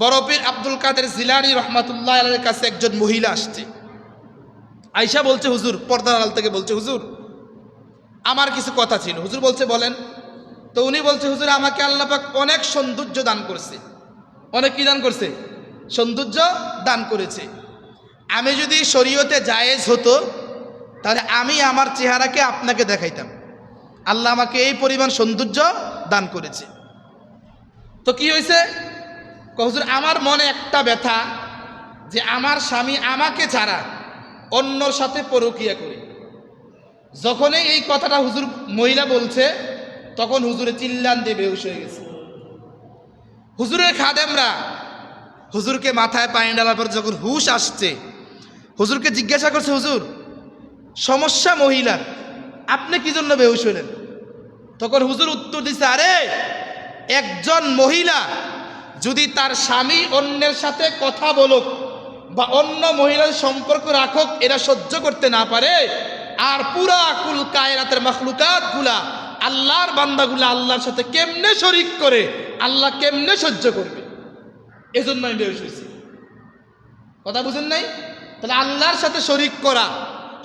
বড় পীর আব্দুল কাদের জিলানী রহমাতুল্লাহ আলাইহির কাছে একজন মহিলা আসছে। আয়েশা বলছে, হুজুর, পর্দার আড়াল থেকে বলছে, হুজুর আমার কিছু কথা ছিল। হুজুর বলছে, বলেন। তো উনি বলছে, হুজুর আমাকে আল্লাহ পাক অনেক সৌন্দর্য দান করছে। অনেক কি দান করছে? সৌন্দর্য দান করেছে। আমি যদি শরীয়তে জায়েজ হতো তাহলে আমি আমার চেহারাকে আপনাকে দেখাইতাম। আল্লাহ আমাকে এই পরিমাণ সৌন্দর্য দান করেছে। তো কি হয়েছে? হুজুর আমার মনে একটা ব্যথা যে আমার স্বামী আমাকে ছাড়া অন্যর সাথে পরকীয়া করে। যখনই এই কথাটা হুজুর মহিলা বলছে তখন হুজুরে চিল্লান দিয়ে বেহুশ হয়ে গেছে। হুজুরের খাদেমরা হুজুরকে মাথায় পানি ডালার পর যখন হুশ আসছে, হুজুরকে জিজ্ঞাসা করছে, হুজুর সমস্যা মহিলার, আপনি কি জন্য বেহুশ হলেন? তখন হুজুর উত্তর দিছে, আরে একজন মহিলা যদি তার স্বামী অন্যের সাথে কথা বলুক বা অন্য মহিলার সম্পর্ক রাখুক এরা সহ্য করতে না পারে, আর পুরা কুল কায়নাতের মাখলুকাত গুলা আল্লাহর বান্দাগুলা আল্লাহর সাথে কেমনে শরীক করে, আল্লাহ কেমনে সহ্য করবে? এজন্য আমি বেহুশ হয়েছি। কথা বুঝেন নাই? তাহলে আল্লাহর সাথে শরীক করা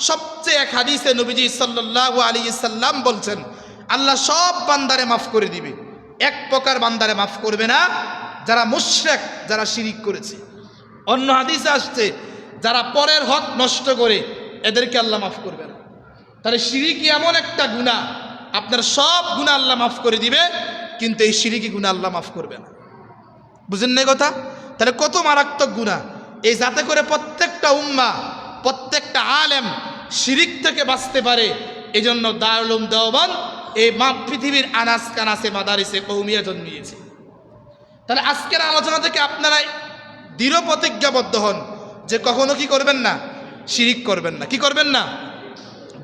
সবচেয়ে, এক হাদিসে নবীজি সাল্লাল্লাহু আলাইহি সাল্লাম বলছেন, আল্লাহ সব বান্দারে মাফ করে দিবে, এক প্রকার বান্দারে মাফ করবে না, যারা মুশরিক, যারা শিরিক করেছে। অন্য হাদিসে আসছে, যারা পরের হক নষ্ট করে এদেরকে আল্লাহ মাফ করবে না। তাহলে শিরিকি এমন একটা গুনাহ, আপনার সব গুনাহ আল্লাহ মাফ করে দিবে, কিন্তু এই শিরিকি গুনাহ আল্লাহ মাফ করবে না। বুঝেন না কথা? তাহলে কত মারাত্মক গুনাহ! এই যাতে করে প্রত্যেকটা উম্মাহ, প্রত্যেকটা আলেম শিরিক থেকে বাঁচতে পারে, এই জন্য দারুল উলুম দেওবন্দ এই পৃথিবীর আনাস কানাসে মাদারিসে কওমিয়া জন্মিয়েছে। তাহলে আজকের আলোচনা থেকে আপনারা দৃঢ় প্রতিজ্ঞাবদ্ধ হন যে কখনো কি করবেন না? শিরিক করবেন না। কি করবেন না?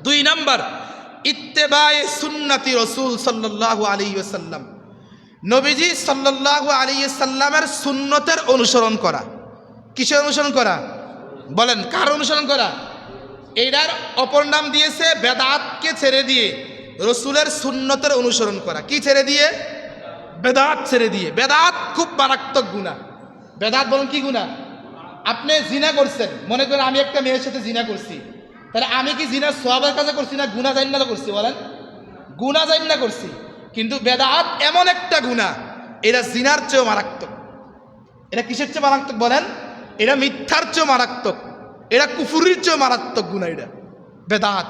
2 নাম্বার, ইত্তেবায়ে সুন্নতি রাসূল সাল্লাল্লাহু আলাইহি ওয়াসাল্লাম, নবীজি সাল্লাল্লাহু আলাইহি সাল্লামের সুন্নতের অনুসরণ করা। কিসের অনুসরণ করা? বলেন, কার অনুসরণ করা? এইটার অপর নাম দিয়েছে বেদাতকে ছেড়ে দিয়ে রসুলের সুন্নতের অনুসরণ করা। কি ছেড়ে দিয়ে? বেদাত ছেড়ে দিয়ে। বেদাত খুব মারাত্মক গুনাহ। বেদাত বলেন কি গুনাহ? আপনি জিনা করছেন, মনে করেন আমি একটা মেয়ের সাথে জিনা করছি, তাহলে আমি কি জিনা সওয়াবের কাজে করছি না গুনাহ জাইন্না করছি? বলেন, গুনাহ জাইন্না করছি। কিন্তু বেদাত এমন একটা গুনাহ, এটা জিনার চেয়েও মারাত্মক। এটা কিসের চেয়ে মারাত্মক বলেন? এটা মিথ্যার চেয়েও মারাত্মক, এটা কুফুরির চেয়েও মারাত্মক গুনাহ, এটা বেদাত।